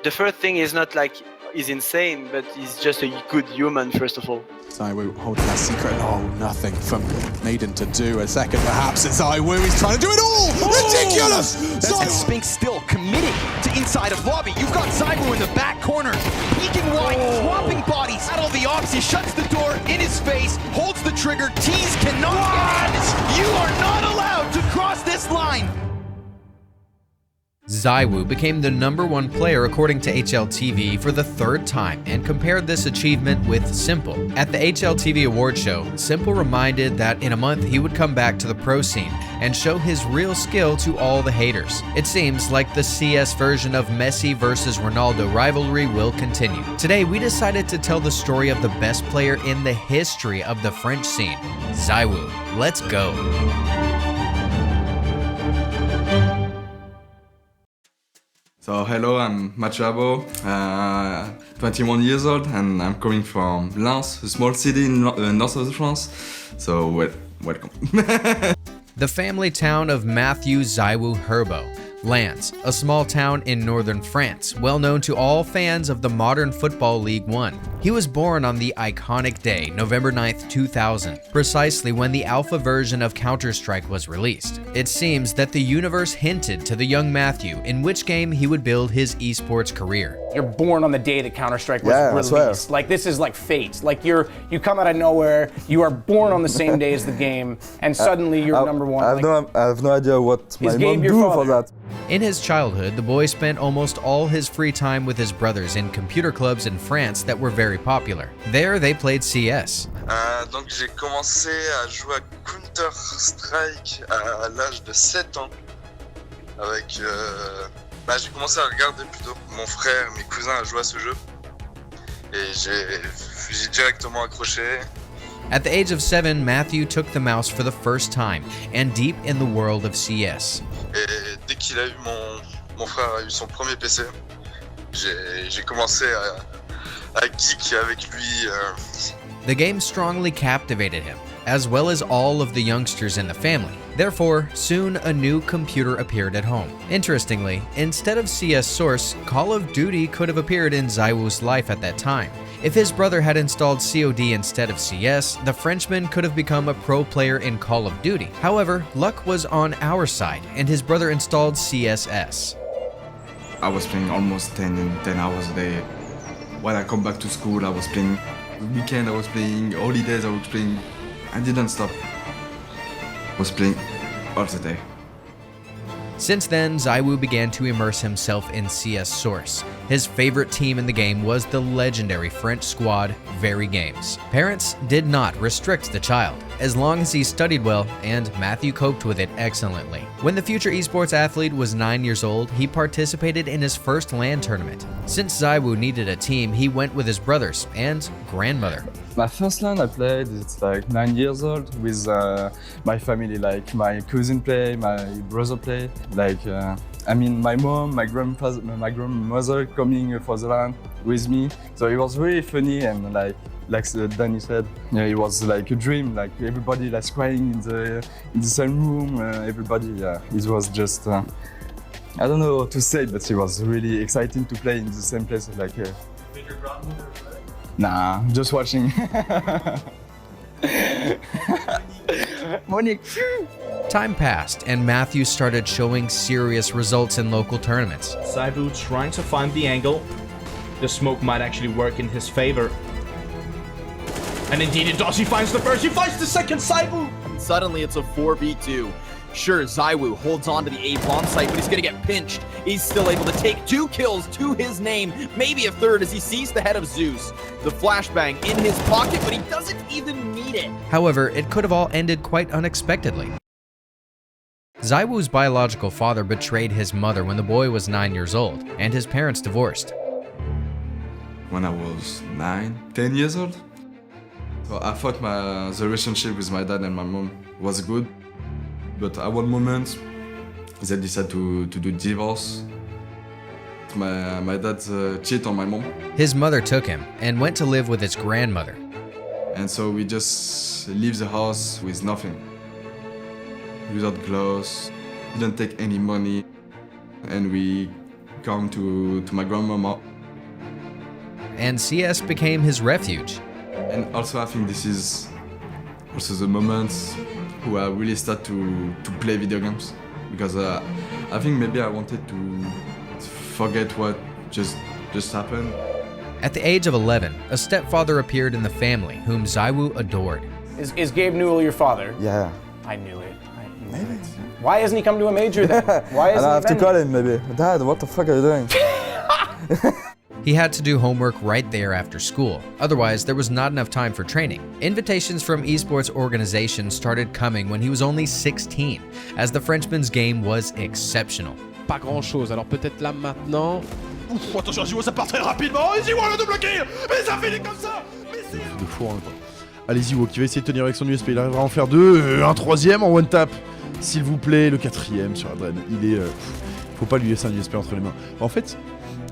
The first thing is not like he's insane, but he's just a good human, first of all. ZywOo holding that secret. Oh, nothing from Maiden to do. A second perhaps. It's ZywOo. He's trying to do it all. Ridiculous. And Spink still committed to inside of lobby. You've got ZywOo in the back corner, peeking wide, swapping bodies. Battle the ops. He shuts the door in his face, holds the trigger. Tease cannot get in. You are not allowed to cross this line. ZywOo became the #1 player according to HLTV for the 3rd time and compared this achievement with Simple. At the HLTV Award Show, Simple reminded that in a month he would come back to the pro scene and show his real skill to all the haters. It seems like the CS version of Messi versus Ronaldo rivalry will continue. Today we decided to tell the story of the best player in the history of the French scene, ZywOo. Let's go. So hello, I'm Machabo, 21 years old, and I'm coming from Lens, a small city in north of France. So welcome. The family town of Matthew ZywOo Herbo, Lens, a small town in northern France, well known to all fans of the modern football League One. He was born on the iconic day, November 9th, 2000, precisely when the alpha version of Counter-Strike was released. It seems that the universe hinted to the young Matthew in which game he would build his esports career. You're born on the day that Counter-Strike was released. Like, this is like fate. Like, you come out of nowhere, you are born on the same day as the game, and suddenly you're #1. I have no idea what my mom do for that. In his childhood, the boy spent almost all his free time with his brothers in computer clubs in France that were very popular. There, they played CS. Donc j'ai commencé à jouer à Counter-Strike à l'âge de 7 ans. J'ai commencé à regarder plutôt. Mon frère, mes cousins ont joué à ce jeu. Et j'ai directement accroché. At the age of 7, Matthew took the mouse for the first time and deep in the world of CS. Et dès qu'il a eu mon frère a eu son premier PC, j'ai commencé à geek avec lui. The game strongly captivated him, as well as all of the youngsters in the family. Therefore, soon a new computer appeared at home. Interestingly, instead of CS Source, Call of Duty could have appeared in ZywOo's life at that time. If his brother had installed COD instead of CS, the Frenchman could have become a pro player in Call of Duty. However, luck was on our side, and his brother installed CSS. I was playing almost 10 hours a day. When I come back to school, I was playing. Weekend, I was playing. Holidays, I was playing. I didn't stop. I was playing all the day. Since then, ZywOo began to immerse himself in CS Source. His favorite team in the game was the legendary French squad, Very Games. Parents did not restrict the child, as long as he studied well, and Matthew coped with it excellently. When the future esports athlete was 9 years old, he participated in his first LAN tournament. Since ZywOo needed a team, he went with his brothers and grandmother. My first LAN I played, it's like 9 years old with my family, like my cousin play, my brother play, my mom, my grandmother coming for the LAN with me. So it was really funny and like Danny said, yeah, it was like a dream, like everybody like crying in the same room, everybody, yeah, it was just, I don't know what to say, but it was really exciting to play in the same place, like. Did your grandmother play? Nah, just watching. Monique. Time passed, and Matthew started showing serious results in local tournaments. ZywOo trying to find the angle. The smoke might actually work in his favor. And indeed it does. He finds the first, he finds the second, ZywOo! And suddenly it's a 4v2. Sure, ZywOo holds on to the A bomb site, but he's gonna get pinched. He's still able to take 2 kills to his name, maybe a third as he sees the head of Zeus. The flashbang in his pocket, but he doesn't even need it. However, it could have all ended quite unexpectedly. ZywOo's biological father betrayed his mother when the boy was 9 years old, and his parents divorced. When I was 10 years old, so I thought the relationship with my dad and my mom was good. But at one moment, they decided to do divorce. My dad cheated on my mom. His mother took him and went to live with his grandmother. And so we just leave the house with nothing. Without clothes, didn't take any money. And we come to my grandmama. And CS became his refuge. And also I think this is also the moments who I really start to play video games, because I think maybe I wanted to forget what just happened. At the age of 11, a stepfather appeared in the family whom ZywOo adored. Is Gabe Newell your father? Yeah. I knew it. Maybe. Why hasn't he come to a major then? Why And I have to call him maybe. Dad, what the fuck are you doing? He had to do homework right there after school. Otherwise, there was not enough time for training. Invitations from esports organizations started coming when he was only 16, as the Frenchman's game was exceptional. Pas grand chose, alors peut-être là maintenant. Ouf, attention, ZywOo, ça part très rapidement. Et ZywOo le double kill. Mais ça finit comme ça. De fou en même temps. Allez, ZywOo qui va essayer de tenir avec son USP. Il arrivera à en faire deux. Un troisième en one tap. S'il vous plaît, le quatrième sur Adren. Il est. Faut pas lui laisser un USP entre les mains. En fait,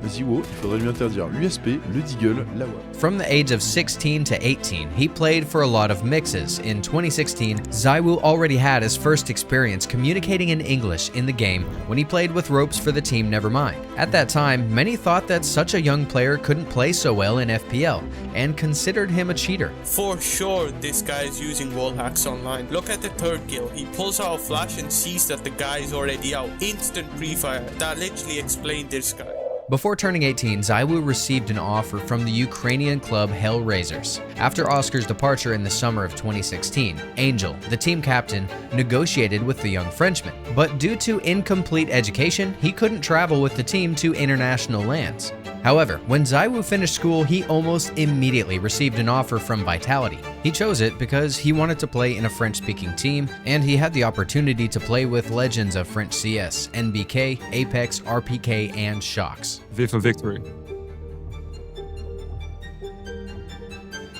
ZywOo, il faudrait lui interdire l'USP, le Deagle, la WAP. From the age of 16 to 18, he played for a lot of mixes. In 2016, ZywOo already had his first experience communicating in English in the game when he played with ropes for the team Nevermind. At that time, many thought that such a young player couldn't play so well in FPL and considered him a cheater. For sure, this guy is using wall hacks online. Look at the third kill. He pulls out a flash and sees that the guy is already out. Instant pre-fire. That literally explained this guy. Before turning 18, ZywOo received an offer from the Ukrainian club Hellraisers. After Oscar's departure in the summer of 2016, Angel, the team captain, negotiated with the young Frenchman. But due to incomplete education, he couldn't travel with the team to international lands. However, when ZywOo finished school, he almost immediately received an offer from Vitality. He chose it because he wanted to play in a French-speaking team, and he had the opportunity to play with legends of French CS, NBK, Apex, RPK, and Shox. V for victory.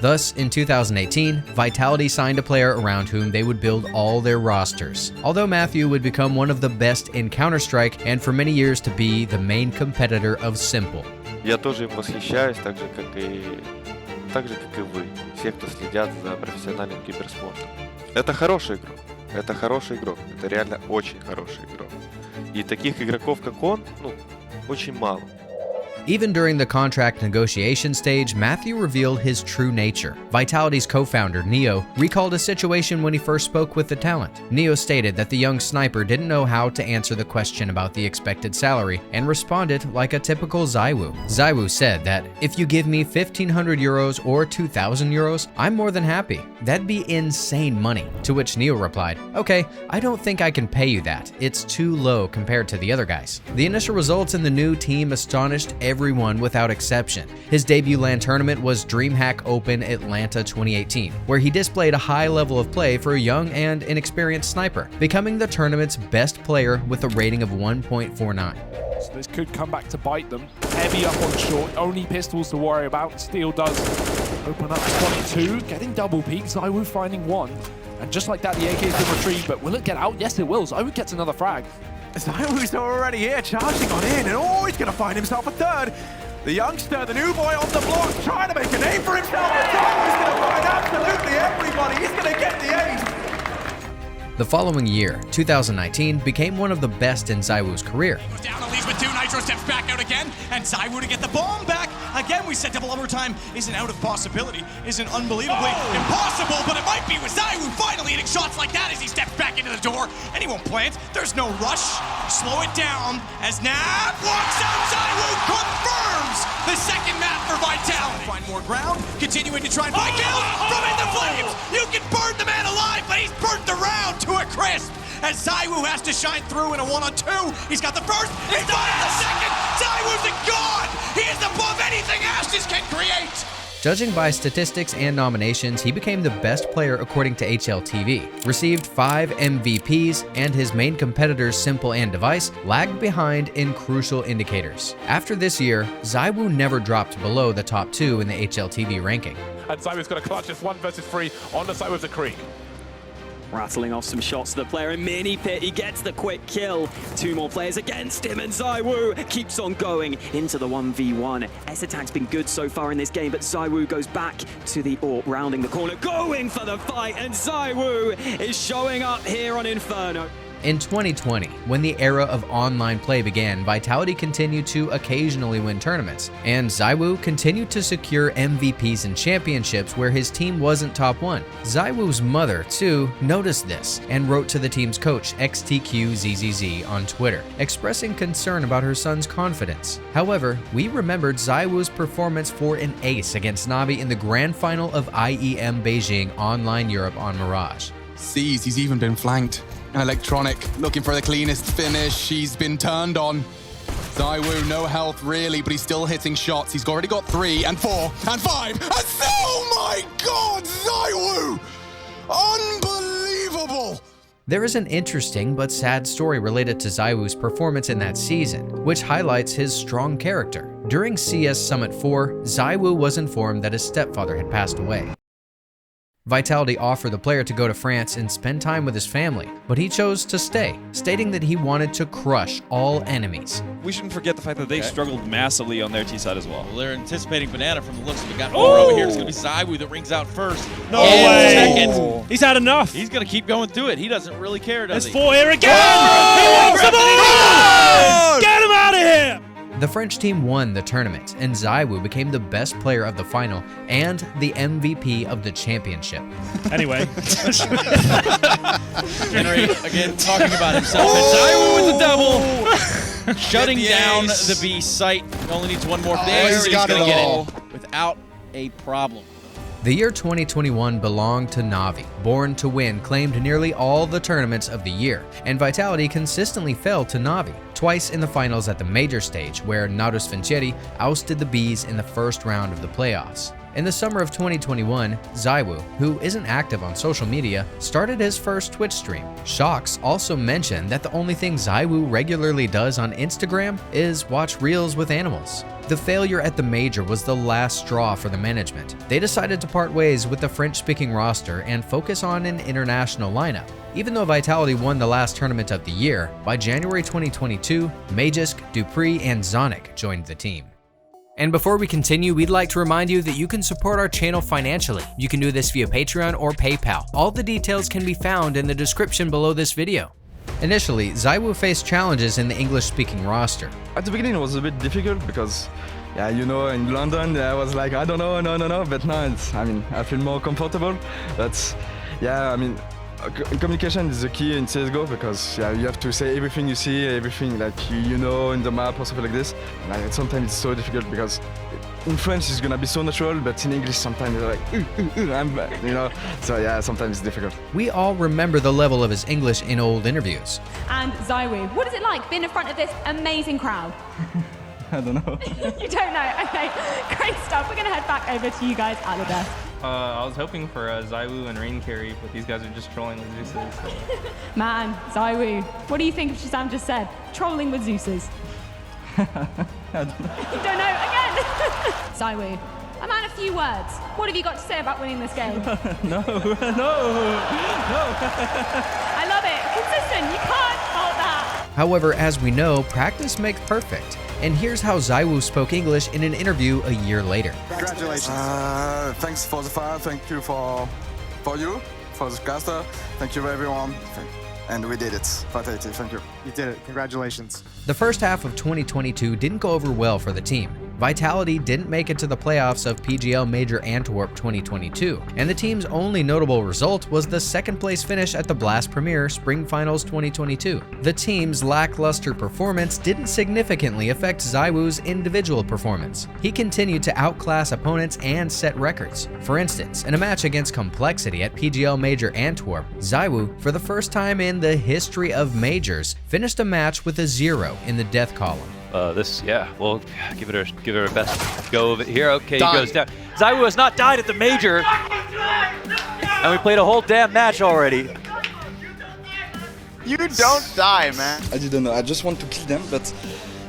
Thus, in 2018, Vitality signed a player around whom they would build all their rosters. Although Matthew would become one of the best in Counter-Strike and for many years to be the main competitor of Simple. Я тоже им восхищаюсь, так же, как и вы, все, кто следят за профессиональным киберспортом. Это хороший игрок, это реально очень хороший игрок. И таких игроков, как он, очень мало. Even during the contract negotiation stage, Matthew revealed his true nature. Vitality's co-founder, Neo, recalled a situation when he first spoke with the talent. Neo stated that the young sniper didn't know how to answer the question about the expected salary and responded like a typical ZywOo. ZywOo said that, if you give me 1,500 euros or 2,000 euros, I'm more than happy. That'd be insane money. To which Neo replied, okay, I don't think I can pay you that. It's too low compared to the other guys. The initial results in the new team astonished everyone without exception. His debut LAN tournament was DreamHack Open Atlanta 2018, where he displayed a high level of play for a young and inexperienced sniper, becoming the tournament's best player with a rating of 1.49. So this could come back to bite them. Heavy up on short, only pistols to worry about. Steel does open up to 22, getting double peaks. ZywOo finding one. And just like that, the AK has been retrieved, but will it get out? Yes, it will. ZywOo gets another frag. ZywOo's already here, charging on in, and he's going to find himself a third. The youngster, the new boy on the block, trying to make a name for himself. And ZywOo's going to find absolutely everybody. He's going to get the ace. The following year, 2019, became one of the best in ZywOo's career. Goes down and leads with two. Nitro steps back out again, and ZywOo to get the bomb back. Again, we said double overtime isn't out of possibility, isn't unbelievably impossible, but it might be with ZywOo finally hitting shots like that as he steps back into the door, and he won't plant. There's no rush. Slow it down as Nab walks out. ZywOo confirms the second map for Vitality. Find more ground, continuing to try and find kills from in the flames. You can burn the man alive, but he's burnt the round to a crisp. As ZywOo has to shine through in a 1-on-2. He's got the first, he's got the second. ZywOo's a god. He is above anything Ashes can create. Judging by statistics and nominations, he became the best player according to HLTV, received 5 MVPs, and his main competitors, Simple and Device, lagged behind in crucial indicators. After this year, ZywOo never dropped below the top 2 in the HLTV ranking. And ZywOo's got to clutch this 1 versus 3 on the side of the Creek. Rattling off some shots to the player in mini pit. He gets the quick kill. 2 more players against him, and ZywOo keeps on going into the 1v1. S-Attack's been good so far in this game, but ZywOo goes back to the AWP, rounding the corner, going for the fight, and ZywOo is showing up here on Inferno. In 2020, when the era of online play began, Vitality continued to occasionally win tournaments, and ZywOo continued to secure MVPs and championships where his team wasn't top 1. ZywOo's mother, too, noticed this and wrote to the team's coach, XTQZZZ, on Twitter, expressing concern about her son's confidence. However, we remembered ZywOo's performance for an ace against Navi in the grand final of IEM Beijing Online Europe on Mirage. Sees he's even been flanked. Electronic looking for the cleanest finish. She's been turned on. ZywOo, no health really, but he's still hitting shots. He's already got 3 and 4 and 5 and oh my god, ZywOo! Unbelievable! There is an interesting but sad story related to ZywOo's performance in that season, which highlights his strong character. During CS Summit 4, ZywOo was informed that his stepfather had passed away. Vitality offered the player to go to France and spend time with his family, but he chose to stay, stating that he wanted to crush all enemies. We shouldn't forget the fact that they struggled massively on their T side as well. Well, they're anticipating Banana from the looks of it. Got four over here. It's going to be ZywOo that rings out first. No way! Second. He's had enough. He's going to keep going through it. He doesn't really care, does he? There's 4 here again! He wants the ball! Get him out of here! The French team won the tournament, and ZywOo became the best player of the final and the MVP of the championship. Anyway. Henry, again, talking about himself. And ZywOo with the double. Shutting down the B site. Only needs one more. There he's going to get it without a problem. The year 2021 belonged to Navi. Born to Win claimed nearly all the tournaments of the year, and Vitality consistently fell to Navi, twice in the finals at the major stage, where Natus Vincieri ousted the Bees in the first round of the playoffs. In the summer of 2021, ZywOo, who isn't active on social media, started his first Twitch stream. Shox also mentioned that the only thing ZywOo regularly does on Instagram is watch reels with animals. The failure at the major was the last straw for the management. They decided to part ways with the French-speaking roster and focus on an international lineup. Even though Vitality won the last tournament of the year, by January 2022, Magisk, Dupree, and Zonic joined the team. And before we continue, we'd like to remind you that you can support our channel financially. You can do this via Patreon or PayPal. All the details can be found in the description below this video. Initially, ZywOo faced challenges in the English-speaking roster. At the beginning it was a bit difficult because, yeah, you know, in London I was like, I don't know, no, but now it's, I feel more comfortable. But yeah, communication is the key in CSGO because you have to say everything you see, everything like you know in the map or something like this. And sometimes it's so difficult because in French it's gonna be so natural, but in English sometimes you're like, you know. So yeah, sometimes it's difficult. We all remember the level of his English in old interviews. And ZywOo, what is it like being in front of this amazing crowd? I don't know. You don't know? Okay, great stuff. We're gonna head back over to you guys at the desk. I was hoping for ZywOo and Rain Carry, but these guys are just trolling with Zeus's. So. Man, ZywOo, what do you think of Shazam just said? Trolling with Zeus's. I don't know. You don't know? Again! ZywOo, a man, a few words. What have you got to say about winning this game? No. I love it. Consistent. You can't fault that. However, as we know, practice makes perfect. And here's how ZywOo spoke English in an interview a year later. Congratulations. Thanks for the fire. Thank you for you, for the caster. Thank you everyone. And we did it. Vitality, thank you. You did it. Congratulations. The first half of 2022 didn't go over well for the team. Vitality didn't make it to the playoffs of PGL Major Antwerp 2022, and the team's only notable result was the second place finish at the Blast Premier Spring Finals 2022. The team's lackluster performance didn't significantly affect ZywOo's individual performance. He continued to outclass opponents and set records. For instance, in a match against Complexity at PGL Major Antwerp, ZywOo, for the first time in the history of majors, finished a match with a 0 in the death column. We'll give it our best go of it here. Okay, he goes down. ZywOo has not died at the major, and we played a whole damn match already. You don't die, man. I didn't know. I just want to kill them, but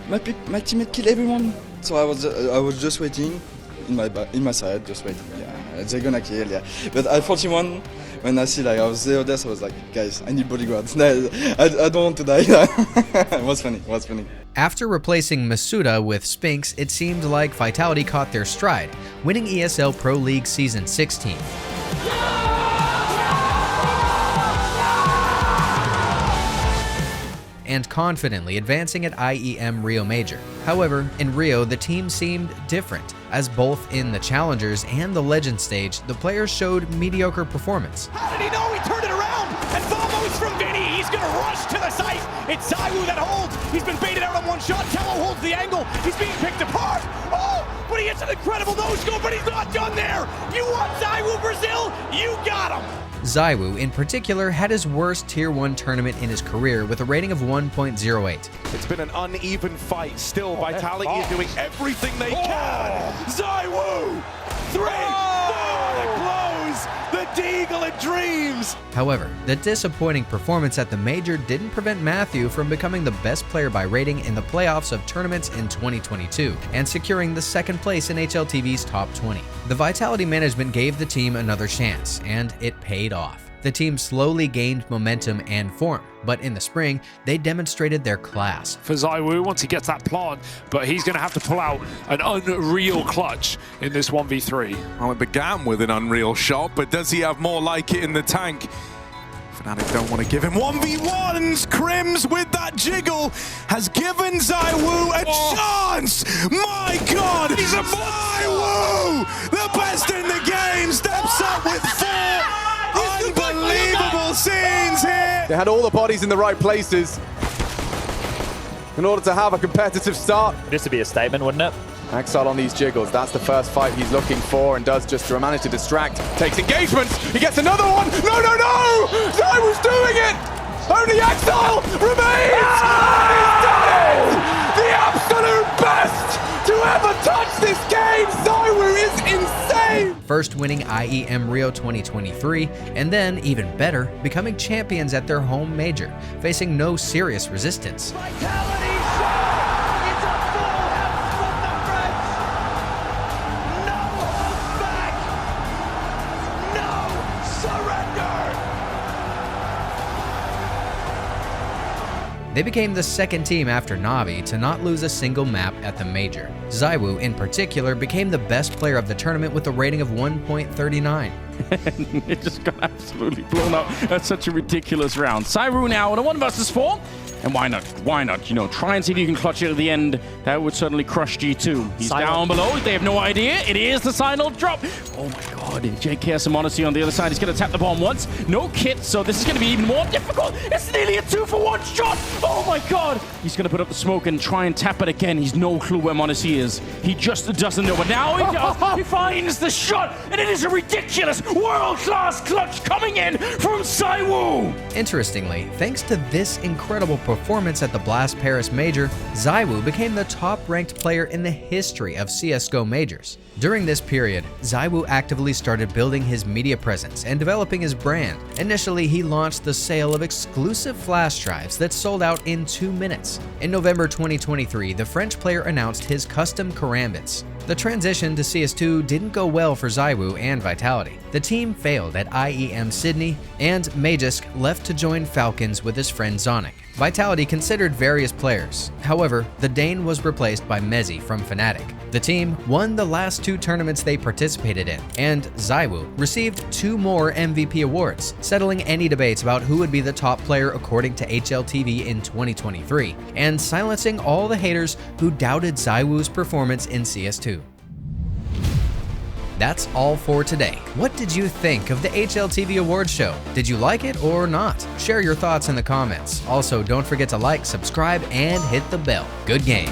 my teammate killed everyone. So I was just waiting in my side, just waiting. Yeah, they're gonna kill. Yeah, but at 41. When I see like I was there, I was like, guys, I need bodyguards. I don't want to die. It was funny. After replacing Masuda with Spinks, it seemed like Vitality caught their stride, winning ESL Pro League Season 16. and confidently advancing at IEM Rio Major. However, in Rio, the team seemed different, as both in the Challengers and the Legend stage, the players showed mediocre performance. How did he know? He turned it around, and Vamos from Vinny. He's gonna rush to the site. It's ZywOo that holds. He's been baited out on one shot. Tello holds the angle. He's being picked apart. Oh, but he hits an incredible no-scope, but he's not done there. You want ZywOo Brazil? You got him. ZywOo, in particular, had his worst Tier 1 tournament in his career with a rating of 1.08. It's been an uneven fight. Still, Vitality is doing everything they can. ZywOo! 3! The close! The Deagle of Dreams! However, the disappointing performance at the Major didn't prevent Matthew from becoming the best player by rating in the playoffs of tournaments in 2022 and securing the second place in HLTV's top 20. The Vitality management gave the team another chance, and it paid off. The team slowly gained momentum and form, but in the spring, they demonstrated their class. For ZywOo, once he gets that plant, but he's going to have to pull out an unreal clutch in this 1v3. Well, it began with an unreal shot, but does he have more like it in the tank? Fnatic don't want to give him 1v1s. Crims with that jiggle has given ZywOo a chance. My God, he's a ZywOo, the best in the game, steps up with 4 unbelievable scenes here. They had all the bodies in the right places in order to have a competitive start. This would be a statement, wouldn't it? Axel on these jiggles, that's the first fight he's looking for and does just to manage to distract. Takes engagement, he gets another one! No, no, no! ZywOo's doing it! Only Axel remains! He's done it! The absolute best to ever touch this game! ZywOo is insane! First winning IEM Rio 2023, and then, even better, becoming champions at their home major, facing no serious resistance. They became the second team after Navi to not lose a single map at the Major. ZywOo, in particular, became the best player of the tournament with a rating of 1.39. It just got absolutely blown up. That's such a ridiculous round. ZywOo now in a 1 versus 4. And why not? Why not? You know, try and see if you can clutch it at the end. That would certainly crush G2. He's down below. They have no idea. It is the final drop. Oh my God. JK has some honesty on the other side. He's going to tap the bomb once. No kit, so this is going to be even more difficult. It's nearly a 2-for-1 shot. Oh my God. He's going to put up the smoke and try and tap it again. He's no clue where Monacy is. He just doesn't know. But now he does. He finds the shot. And it is a ridiculous world-class clutch coming in from ZywOo. Interestingly, thanks to this incredible performance at the Blast Paris Major, ZywOo became the top-ranked player in the history of CSGO majors. During this period, ZywOo actively started building his media presence and developing his brand. Initially, he launched the sale of exclusive flash drives that sold out in 2 minutes. In November 2023, the French player announced his custom karambits. The transition to CS2 didn't go well for ZywOo and Vitality. The team failed at IEM Sydney, and Magisk left to join Falcons with his friend Zonic. Vitality considered various players. However, the Dane was replaced by Messi from Fnatic. The team won the last 2 tournaments they participated in, and ZywOo received 2 more MVP awards, settling any debates about who would be the top player according to HLTV in 2023, and silencing all the haters who doubted ZywOo's performance in CS2. That's all for today. What did you think of the HLTV Award Show? Did you like it or not? Share your thoughts in the comments. Also, don't forget to like, subscribe, and hit the bell. Good game.